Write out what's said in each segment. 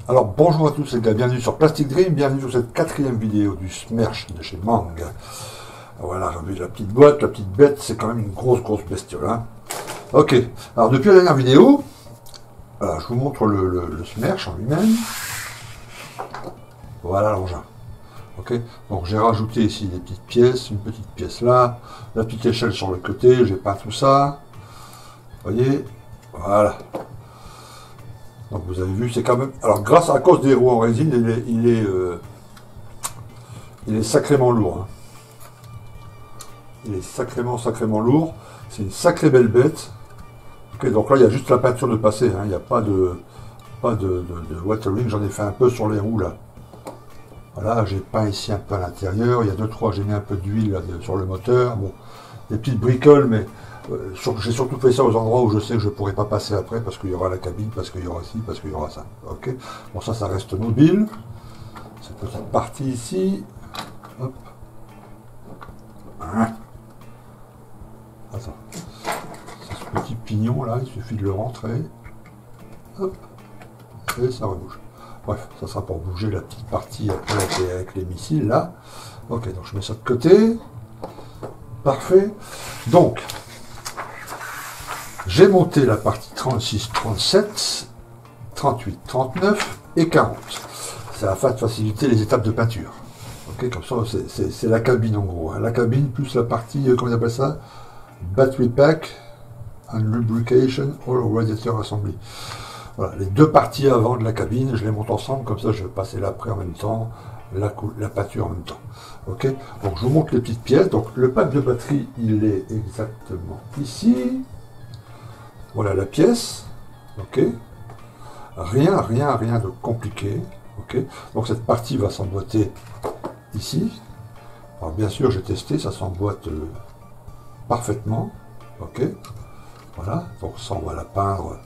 Alors bonjour à tous les gars, bienvenue sur Plastic Dream, bienvenue sur cette quatrième vidéo du Smersh de chez Mang. Voilà, revu la petite boîte, la petite bête, c'est quand même une grosse bestiole. Hein. Ok, alors depuis la dernière vidéo, je vous montre le Smersh en lui-même. Voilà l'engin. Ok, donc j'ai rajouté ici des petites pièces, une petite pièce là, la petite échelle sur le côté, j'ai peint tout ça. Vous voyez, voilà. Donc vous avez vu, c'est quand même... Alors grâce à cause des roues en résine, il est sacrément lourd. Hein. Il est sacrément lourd. C'est une sacrée belle bête. Ok, donc là il y a juste la peinture de passé. Hein. Il n'y a pas de watering. J'en ai fait un peu sur les roues là. Voilà, j'ai peint ici un peu à l'intérieur. Il y a 2-3, j'ai mis un peu d'huile sur le moteur. Bon, des petites bricoles, mais... j'ai surtout fait ça aux endroits où je sais que je ne pourrai pas passer après parce qu'il y aura la cabine, parce qu'il y aura ci, parce qu'il y aura ça. Ok. Bon, ça reste mobile. Cette petite partie ici. Hop. Hein. Attends. C'est ce petit pignon là, il suffit de le rentrer. Hop. Et ça rebouge. Bref, ça sera pour bouger la petite partie après avec les missiles là. Ok, donc je mets ça de côté. Parfait. Donc. J'ai monté la partie 36, 37, 38, 39 et 40. C'est afin de faciliter les étapes de peinture. Ok, comme ça, c'est la cabine en gros. Hein. La cabine plus la partie, comment on appelle ça? Battery Pack and Lubrication or Radiator Assembly. Voilà, les deux parties avant de la cabine, je les monte ensemble, comme ça je vais passer l'après en même temps, la peinture en même temps. Ok, donc je vous montre les petites pièces. Donc le pack de batterie, il est exactement ici. Voilà la pièce, ok. Rien de compliqué, ok. Donc cette partie va s'emboîter ici. Alors bien sûr, j'ai testé, ça s'emboîte parfaitement, ok. Voilà, donc ça on va la peindre.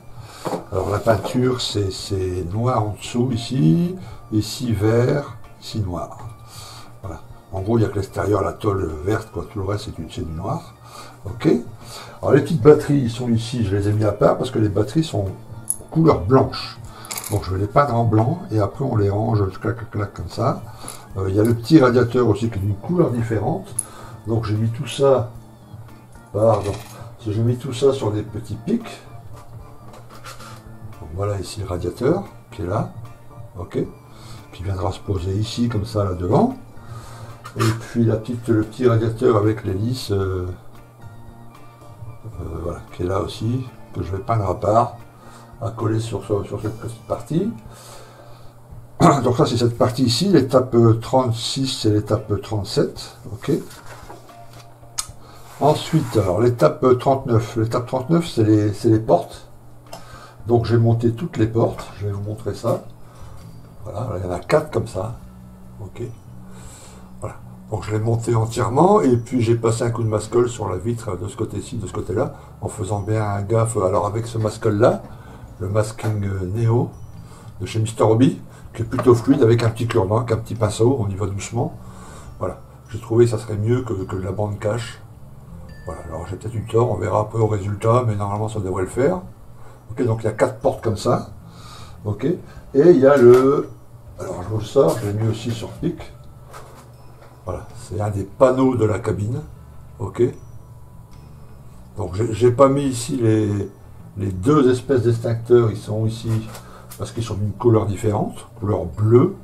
Alors la peinture, c'est noir en dessous ici, ici vert, ici noir. Voilà. En gros, il n'y a que l'extérieur, la tôle verte, quoi. Tout le reste c'est du noir, ok. Alors les petites batteries sont ici, je les ai mis à part parce que les batteries sont couleur blanche. Donc je vais les peindre en blanc et après on les range clac comme ça. Il y a le petit radiateur aussi qui est d'une couleur différente. Donc j'ai mis tout ça, j'ai mis tout ça sur des petits pics. Donc voilà ici le radiateur qui est là, ok, qui viendra se poser ici comme ça là devant. Et puis le petit radiateur avec l'hélice. Voilà, qui est là aussi, que je vais peindre à part, à coller sur cette petite partie. Donc ça c'est cette partie ici, l'étape 36 et l'étape 37, ok. Ensuite, alors l'étape 39, c'est les portes. Donc j'ai monté toutes les portes, je vais vous montrer ça. Voilà, il y en a 4 comme ça, ok. Voilà. Donc je l'ai monté entièrement et puis j'ai passé un coup de mascole sur la vitre de ce côté-ci, de ce côté-là, en faisant bien gaffe. Alors avec ce mascole-là, le masking Neo de chez Mr. Hobby, qui est plutôt fluide avec un petit cure-dent, un petit pinceau, on y va doucement. Voilà, j'ai trouvé que ça serait mieux que la bande cache. Voilà, alors j'ai peut-être eu tort, on verra un peu au résultat, mais normalement ça devrait le faire. Ok, donc il y a 4 portes comme ça. Ok, et il y a le... Alors je vous le sors, je l'ai mis aussi sur pic. Voilà, c'est un des panneaux de la cabine, ok. Donc j'ai pas mis ici les deux espèces d'extincteurs, ils sont ici parce qu'ils sont d'une couleur différente, couleur bleue.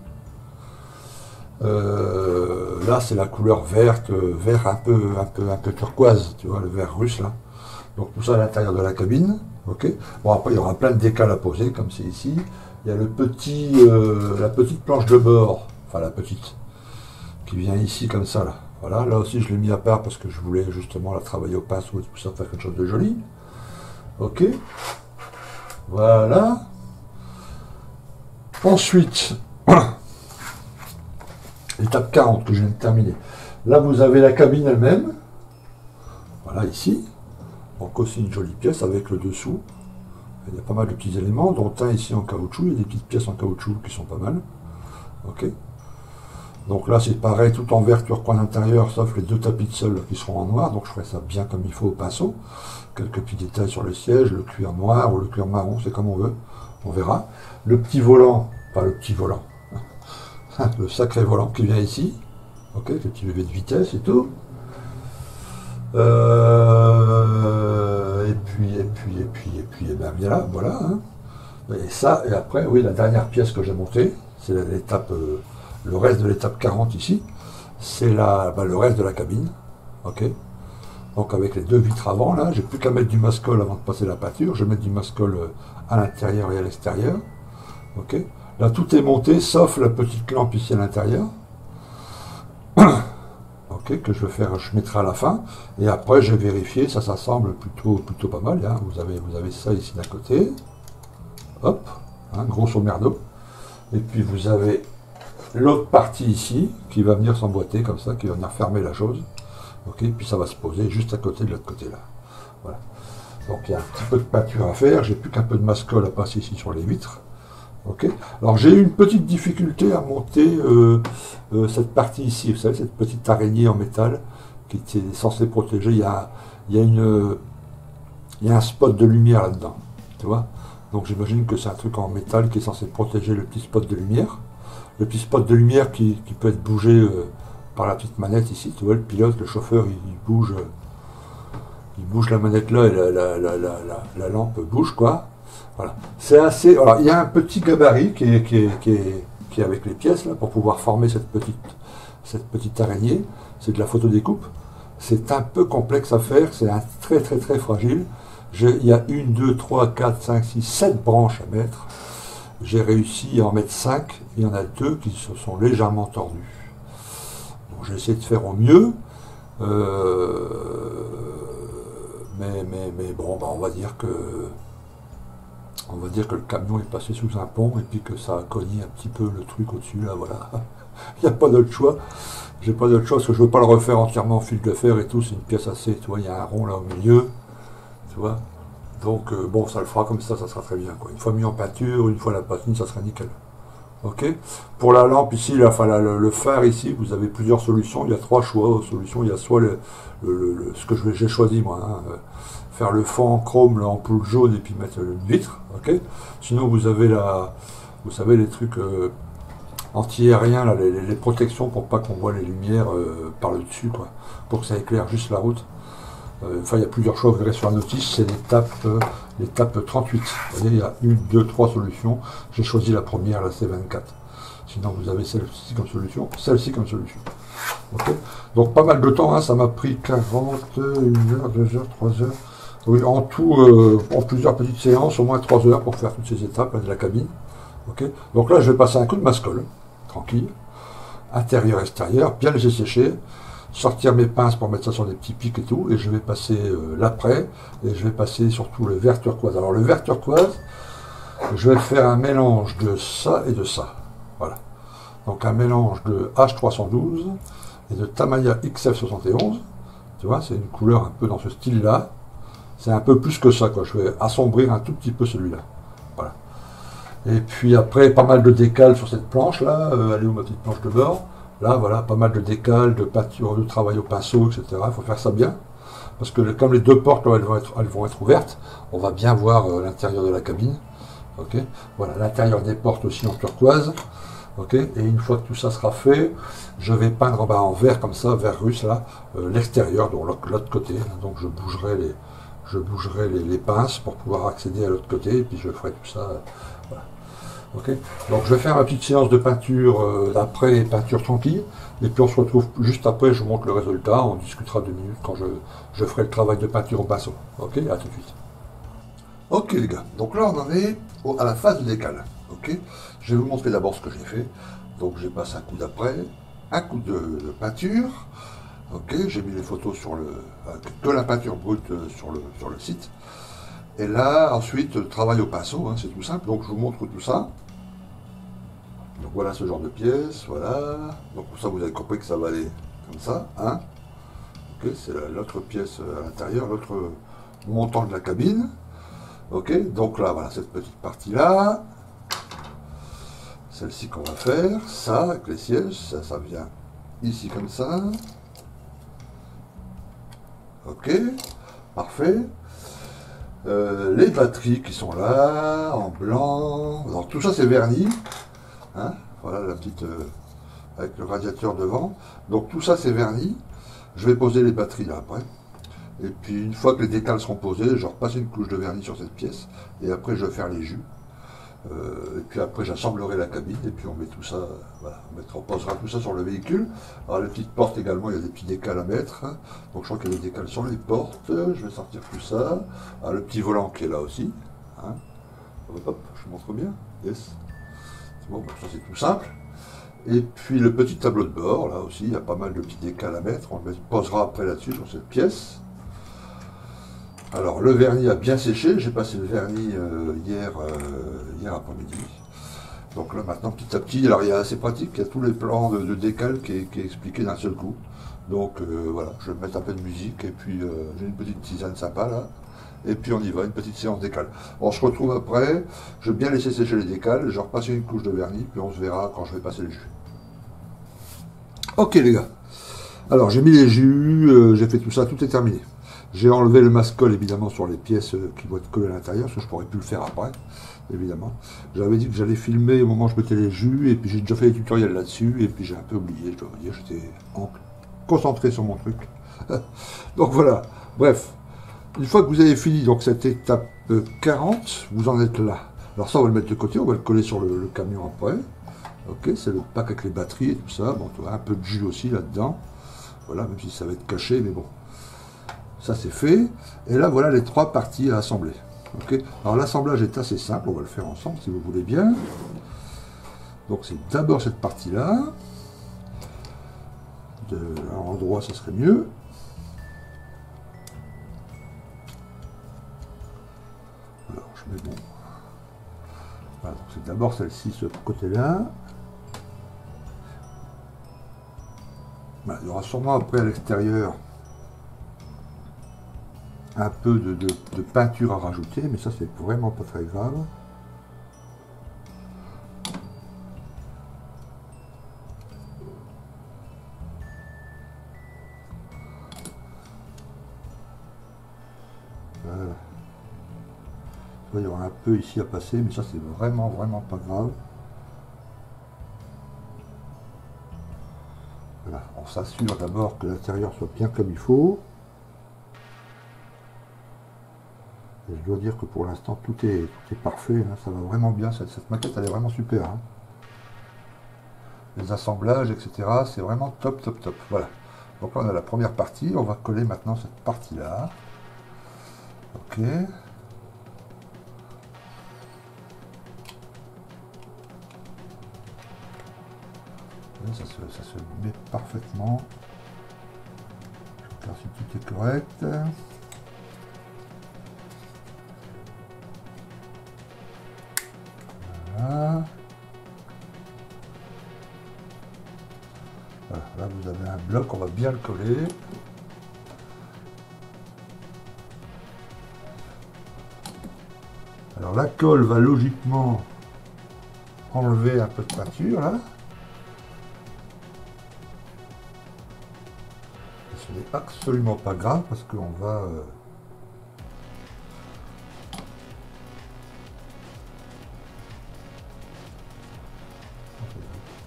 Là c'est la couleur verte, vert un peu turquoise, tu vois, le vert russe là. Donc tout ça à l'intérieur de la cabine, ok. Bon après il y aura plein de décals à poser comme c'est ici. Il y a la petite planche de bord, enfin la petite, qui vient ici comme ça là. Voilà, là aussi je l'ai mis à part parce que je voulais justement la travailler au pinceau et tout ça, faire quelque chose de joli. Ok. Voilà. Ensuite, l'étape 40 que je viens de terminer. Là vous avez la cabine elle-même. Voilà ici. Donc aussi une jolie pièce avec le dessous. Il y a pas mal de petits éléments, dont un ici en caoutchouc. Il y a des petites pièces en caoutchouc qui sont pas mal. Ok. Donc là c'est pareil, tout en vert turquoise intérieur, sauf les deux tapis de sol qui seront en noir, donc je ferai ça bien comme il faut au pinceau. Quelques petits détails sur le siège, le cuir noir ou le cuir marron, c'est comme on veut, on verra. Le petit volant, Enfin, le petit volant. Le sacré volant qui vient ici. Ok, le petit levier de vitesse et tout. Et bien là, voilà. Hein. Et ça, et après, oui, la dernière pièce que j'ai montée, c'est l'étape, le reste de l'étape 40 ici, c'est le reste de la cabine. Ok. Donc avec les deux vitres avant, là, j'ai plus qu'à mettre du mascol avant de passer la peinture. Je vais mettre du mascol à l'intérieur et à l'extérieur. Ok. Là, tout est monté, sauf la petite lampe ici à l'intérieur. Ok, que je mettrai à la fin. Et après, je vais vérifier, ça semble plutôt pas mal. Hein. Vous avez ça ici d'un côté. Hop, hein, grosso merdo. Et puis vous avez l'autre partie ici, qui va venir s'emboîter comme ça, qui va venir fermer la chose. Ok, puis ça va se poser juste à côté de l'autre côté là. Voilà. Donc il y a un petit peu de peinture à faire, j'ai plus qu'un peu de mascol à passer ici sur les vitres. Ok. Alors j'ai eu une petite difficulté à monter cette partie ici, vous savez, cette petite araignée en métal qui était censée protéger. Il y a un spot de lumière là-dedans, tu vois. Donc j'imagine que c'est un truc en métal qui est censé protéger le petit spot de lumière. Le petit spot de lumière qui peut être bougé par la petite manette ici, tu vois, le pilote, le chauffeur, il bouge la manette là et la lampe bouge, quoi. Voilà. C'est assez. Alors, il y a un petit gabarit qui est avec les pièces là pour pouvoir former cette petite araignée. C'est de la photodécoupe. C'est un peu complexe à faire, c'est très fragile. Il y a 1, 2, 3, 4, 5, 6, 7 branches à mettre. J'ai réussi à en mettre 5. Il y en a 2 qui se sont légèrement tordues. Donc j'ai essayé de faire au mieux. Mais bon, bah, on va dire que le camion est passé sous un pont et puis que ça a cogné un petit peu le truc au-dessus, là, voilà. Il n'y a pas d'autre choix. J'ai pas d'autre choix parce que je ne veux pas le refaire entièrement en fil de fer et tout. C'est une pièce assez, tu vois, il y a un rond là au milieu. Tu vois. Donc, bon, ça le fera comme ça sera très bien, quoi. Une fois mis en peinture, une fois la patine, ça sera nickel. Ok. Pour la lampe ici, le phare ici, vous avez plusieurs solutions. Il y a 3 choix aux solutions. Il y a soit ce que j'ai choisi moi, hein, faire le fond en chrome, l'ampoule jaune et puis mettre une vitre. Ok. Sinon, vous avez vous savez les trucs anti-aériens, là, les protections pour pas qu'on voit les lumières par le dessus, quoi, pour que ça éclaire juste la route. Enfin, il y a plusieurs choix, vous verrez sur la notice, c'est l'étape 38. Vous voyez, il y a 1, 2, 3 solutions. J'ai choisi la première, la C24. Sinon, vous avez celle-ci comme solution, celle-ci comme solution. Okay. Donc, pas mal de temps, hein, ça m'a pris 40, 1 heure, 2 heures, 3 heures. Oui, en tout, en plusieurs petites séances, au moins 3 heures pour faire toutes ces étapes de la cabine. Okay. Donc là, je vais passer un coup de mascol, tranquille. Intérieur, extérieur, bien laisser sécher. Sortir mes pinces pour mettre ça sur des petits pics et tout, et je vais passer l'après, et je vais passer surtout le vert turquoise. Alors le vert turquoise, je vais faire un mélange de ça et de ça. Voilà. Donc un mélange de H312 et de Tamiya XF71. Tu vois, c'est une couleur un peu dans ce style-là. C'est un peu plus que ça, quoi. Je vais assombrir un tout petit peu celui-là. Voilà. Et puis après, pas mal de décales sur cette planche-là. Elle est où ma petite planche de bord? Là, voilà, pas mal de décales, de peinture, de travail au pinceau, etc. Il faut faire ça bien. Parce que comme les deux portes, là, elles vont être ouvertes, on va bien voir l'intérieur de la cabine. Ok. Voilà, l'intérieur des portes aussi en turquoise. Ok. Et une fois que tout ça sera fait, je vais peindre en vert comme ça, vert russe, là, l'extérieur, donc l'autre côté. Donc je bougerai les pinces pour pouvoir accéder à l'autre côté, et puis je ferai tout ça. Voilà. Okay. Donc je vais faire ma petite séance de peinture d'après, peinture tranquille, et puis on se retrouve juste après, je vous montre le résultat, on discutera 2 minutes quand je ferai le travail de peinture au pinceau. Ok, à tout de suite. Ok les gars, donc là on en est à la phase de décale. Ok, je vais vous montrer d'abord ce que j'ai fait. Donc j'ai passé un coup d'après, un coup de peinture. Ok, j'ai mis les photos de la peinture brute sur le site. Et là, ensuite, le travail au pinceau, hein, c'est tout simple. Donc, je vous montre tout ça. Donc, voilà ce genre de pièce, voilà. Donc, pour ça, vous avez compris que ça va aller comme ça, hein. Ok, c'est l'autre pièce à l'intérieur, l'autre montant de la cabine. Ok, donc là, voilà, cette petite partie-là. Celle-ci qu'on va faire, ça, avec les sièges, ça vient ici comme ça. Ok, parfait. Les batteries qui sont là, en blanc, alors tout ça c'est verni, Hein, voilà la petite avec le radiateur devant. Donc tout ça c'est verni. Je vais poser les batteries là après. Et puis une fois que les décals seront posés, je repasse une couche de vernis sur cette pièce. Et après je vais faire les jus. Et puis après j'assemblerai la cabine et puis on met tout ça, voilà, on posera tout ça sur le véhicule. Alors les petites portes également, il y a des petits décals à mettre, hein. Donc je crois qu'il y a des décals sur les portes, je vais sortir tout ça. Alors, le petit volant qui est là aussi, hein. Hop, je vous montre bien, yes. Bon, bah, ça c'est tout simple. Et puis le petit tableau de bord, là aussi, il y a pas mal de petits décals à mettre, on le posera après là-dessus sur cette pièce. Alors le vernis a bien séché, j'ai passé le vernis hier après-midi. Donc là maintenant petit à petit, alors il y a assez pratique, il y a tous les plans de décal qui est expliqué d'un seul coup. Donc voilà, je vais mettre un peu de musique et puis j'ai une petite tisane sympa là. Et puis on y va, une petite séance décal. On se retrouve après, je vais bien laisser sécher les décals, je vais repasser une couche de vernis, puis on se verra quand je vais passer le jus. Ok les gars, alors j'ai mis les jus, j'ai fait tout ça, tout est terminé. J'ai enlevé le masque-colle évidemment sur les pièces qui vont être collées à l'intérieur, parce que je pourrais plus le faire après, évidemment. J'avais dit que j'allais filmer au moment où je mettais les jus, et puis j'ai déjà fait des tutoriels là-dessus, et puis j'ai un peu oublié, je dois vous dire, j'étais concentré sur mon truc. Donc voilà, bref, une fois que vous avez fini donc cette étape 40, vous en êtes là. Alors ça on va le mettre de côté, on va le coller sur le camion après. Ok, c'est le pack avec les batteries et tout ça, bon tu vois, un peu de jus aussi là-dedans. Voilà, même si ça va être caché, mais bon. Ça c'est fait, et là voilà les trois parties à assembler. Okay, alors l'assemblage est assez simple, on va le faire ensemble si vous voulez bien. Donc c'est d'abord cette partie-là. De l'endroit ça serait mieux. Alors je mets bon. Voilà, donc c'est d'abord celle-ci, ce côté-là. Voilà, il y aura sûrement après à l'extérieur un peu de peinture à rajouter, mais ça c'est vraiment pas très grave. Voilà. Il y aura un peu ici à passer, mais ça c'est vraiment pas grave. Voilà. On s'assure d'abord que l'intérieur soit bien comme il faut. Et je dois dire que pour l'instant tout est parfait, hein, ça va vraiment bien, cette maquette elle est vraiment super. Hein. Les assemblages, etc. c'est vraiment top. Voilà. Donc là on a la première partie, on va coller maintenant cette partie-là. Ok. Et ça se met parfaitement. Je regarde si tout est correct. Voilà. Voilà, là vous avez un bloc, on va bien le coller. Alors la colle va logiquement enlever un peu de peinture là. Ce n'est absolument pas grave parce qu'on va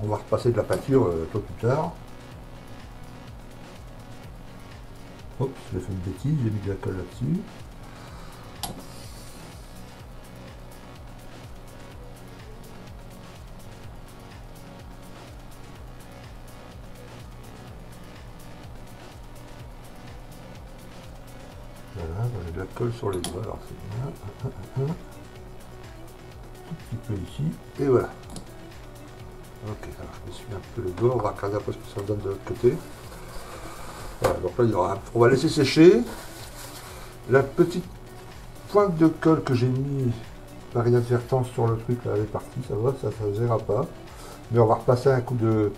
on va repasser de la peinture tôt ou tard. Oups, j'ai fait une bêtise, j'ai mis de la colle là-dessus. Voilà, j'ai de la colle sur les doigts, alors c'est bien. Un petit peu ici, et voilà. Ok, alors je me suis un peu le doigt, on va regarder après ce que ça donne de l'autre côté. Voilà, donc là il y aura on va laisser sécher. La petite pointe de colle que j'ai mis par inadvertance sur le truc, là, elle est partie, ça va, ça ne se verra pas. Mais on va repasser un coup de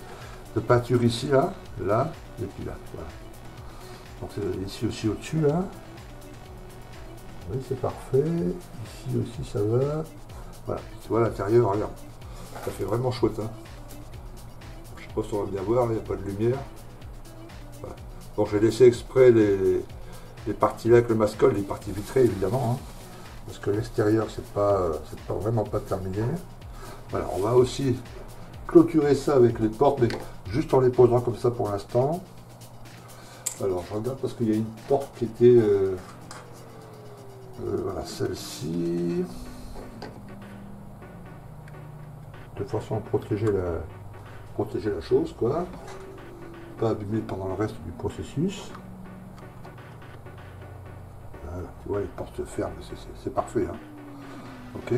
peinture ici, là, et puis là, voilà. Donc c'est ici aussi au-dessus, là. Oui, c'est parfait. Ici aussi, ça va. Voilà, tu vois l'intérieur, regarde. Ça fait vraiment chouette, hein. Je sais pas si on va bien voir, il n'y a pas de lumière. Voilà. Donc j'ai laissé exprès les parties là avec le masque-colle, les parties vitrées évidemment, hein, parce que l'extérieur c'est pas vraiment pas terminé. Voilà, on va aussi clôturer ça avec les portes, mais juste en les posant comme ça pour l'instant. Alors je regarde parce qu'il y a une porte qui était... voilà, celle-ci. De façon à protéger la chose, quoi. Pas abîmer pendant le reste du processus. Voilà, tu vois, les portes se ferment, c'est parfait. Hein. Ok.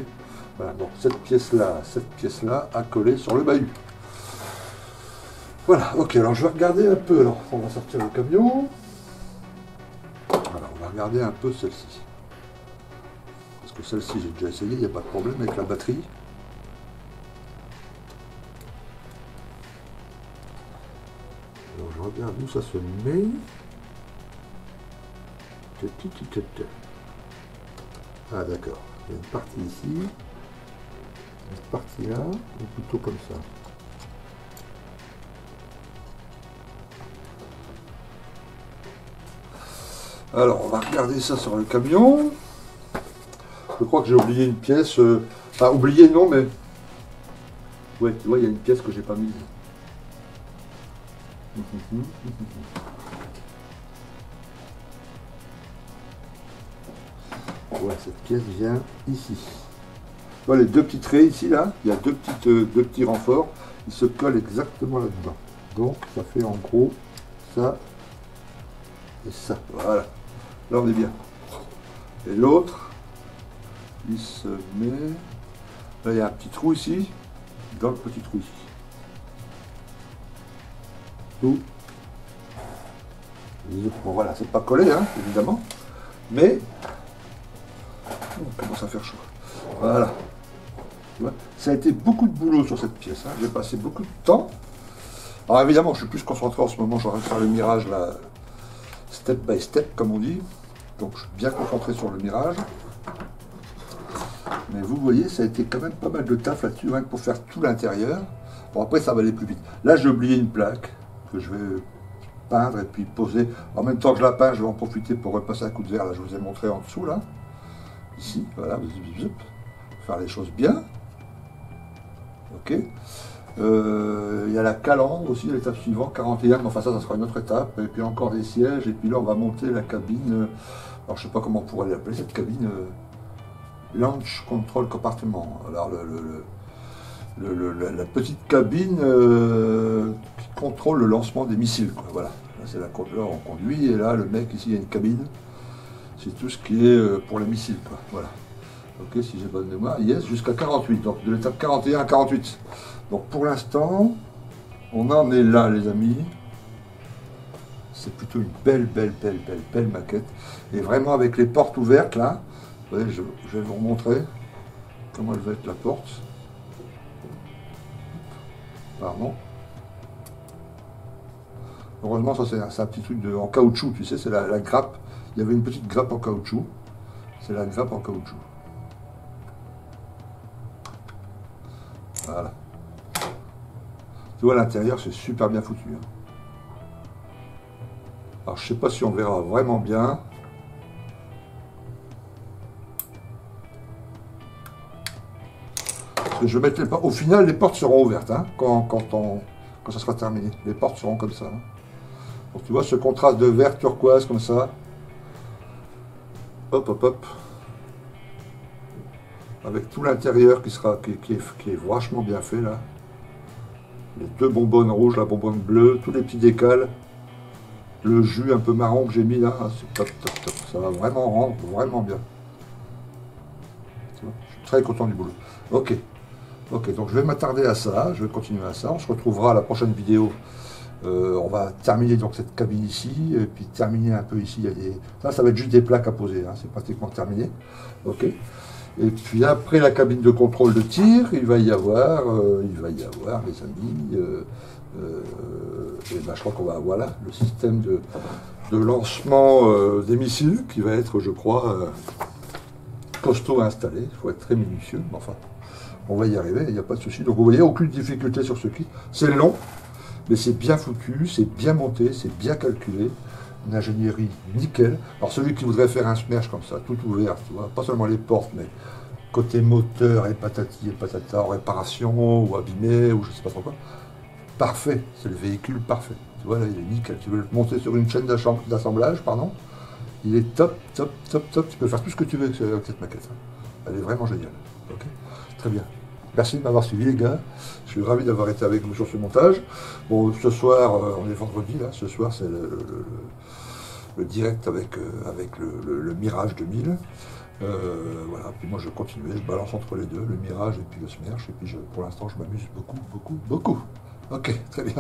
Voilà, donc cette pièce-là a collé sur le bahut. Voilà, ok, alors je vais regarder un peu. Alors, on va sortir le camion. Voilà, on va regarder un peu celle-ci. Parce que celle-ci, j'ai déjà essayé, il n'y a pas de problème avec la batterie. Alors, je regarde où ça se met. Ah, d'accord. Il y a une partie ici. Cette partie-là, ou plutôt comme ça. Alors, on va regarder ça sur le camion. Je crois que j'ai oublié une pièce. Enfin, oublié, non, mais... Ouais, tu vois, il y a une pièce que j'ai pas mise. Ouais, cette pièce vient ici. Voilà, les deux petits traits ici, là, il y a deux petits renforts. Ils se collent exactement là-dedans. Donc, ça fait en gros ça et ça. Voilà. Là, on est bien. Et l'autre, il se met... Là, il y a un petit trou ici, dans le petit trou ici. Tout. Bon, voilà, c'est pas collé, hein, évidemment. Mais, on commence à faire chaud. Voilà. Ça a été beaucoup de boulot sur cette pièce. Hein. J'ai passé beaucoup de temps. Alors évidemment, je suis plus concentré en ce moment. Je vais faire le mirage là, step by step, comme on dit. Donc je suis bien concentré sur le mirage. Mais vous voyez, ça a été quand même pas mal de taf là-dessus, hein, pour faire tout l'intérieur. Bon, après, ça va aller plus vite. Là, j'ai oublié une plaque que je vais peindre et puis poser. En même temps que je la peins, je vais en profiter pour repasser un coup de verre. Là, je vous ai montré en dessous, là. Ici, voilà, faire les choses bien. Ok. Il y a la calandre aussi, l'étape suivante, 41, mais enfin ça sera une autre étape. Et puis encore des sièges, et puis là on va monter la cabine. Alors je sais pas comment on pourrait l'appeler cette cabine. Launch Control Compartment. Alors la petite cabine qui contrôle le lancement des missiles. Quoi. Voilà. Là c'est là on conduit, et là le mec ici il y a une cabine. C'est tout ce qui est pour les missiles. Quoi. Voilà. Ok, si j'ai bonne mémoire, yes, jusqu'à 48, donc de l'étape 41 à 48. Donc pour l'instant, on en est là, les amis. C'est plutôt une belle maquette. Et vraiment avec les portes ouvertes, là, vous voyez, je vais vous remontrer comment elle va être la porte. Pardon. Heureusement, ça c'est un petit truc en caoutchouc, tu sais, c'est la grappe. Il y avait une petite grappe en caoutchouc. C'est la grappe en caoutchouc. Voilà. Tu vois, à l'intérieur, c'est super bien foutu. Hein. Alors, je sais pas si on verra vraiment bien. Parce que je vais mettre les portes. Au final, les portes seront ouvertes hein, quand ça sera terminé. Les portes seront comme ça. Hein. Donc, tu vois, ce contraste de vert turquoise comme ça. Hop, hop, hop. Avec tout l'intérieur qui est vachement bien fait là. Les deux bonbonnes rouges, la bonbonne bleue, tous les petits décals. Le jus un peu marron que j'ai mis là, c'est top, top, top. Ça va vraiment rendre vraiment bien. Je suis très content du boulot. Ok. Ok, donc je vais m'attarder à ça, je vais continuer à ça. On se retrouvera à la prochaine vidéo. On va terminer donc cette cabine ici, et puis terminer un peu ici. Il y a des... ça va être juste des plaques à poser, hein, c'est pratiquement terminé. Ok. Et puis après la cabine de contrôle de tir, il va y avoir, les amis, et ben, je crois qu'on va avoir là le système de lancement des missiles qui va être, je crois, costaud à installer. Il faut être très minutieux, mais enfin, on va y arriver, il n'y a pas de souci. Donc vous voyez, aucune difficulté sur ce kit. C'est long, mais c'est bien foutu, c'est bien monté, c'est bien calculé. Une ingénierie nickel. Alors celui qui voudrait faire un smerge comme ça, tout ouvert, tu vois, pas seulement les portes, mais côté moteur et patati et patata, réparation ou abîmé ou je sais pas trop quoi, parfait, c'est le véhicule parfait. Tu vois là, il est nickel. Tu veux le monter sur une chaîne d'assemblage, pardon, il est top, top, top, top. Tu peux faire tout ce que tu veux avec cette maquette, hein. Elle est vraiment géniale. Ok, très bien. Merci de m'avoir suivi les gars. Je suis ravi d'avoir été avec vous sur ce montage. Bon, ce soir, on est vendredi là. Ce soir, c'est le direct avec le Mirage 2000. Voilà, puis moi je continue, je balance entre les deux, le Mirage et puis le Smersh, et puis pour l'instant je m'amuse beaucoup, beaucoup, beaucoup. Ok, très bien.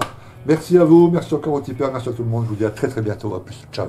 Merci à vous, merci encore au tipeur, merci à tout le monde, je vous dis à très très bientôt, à plus, ciao.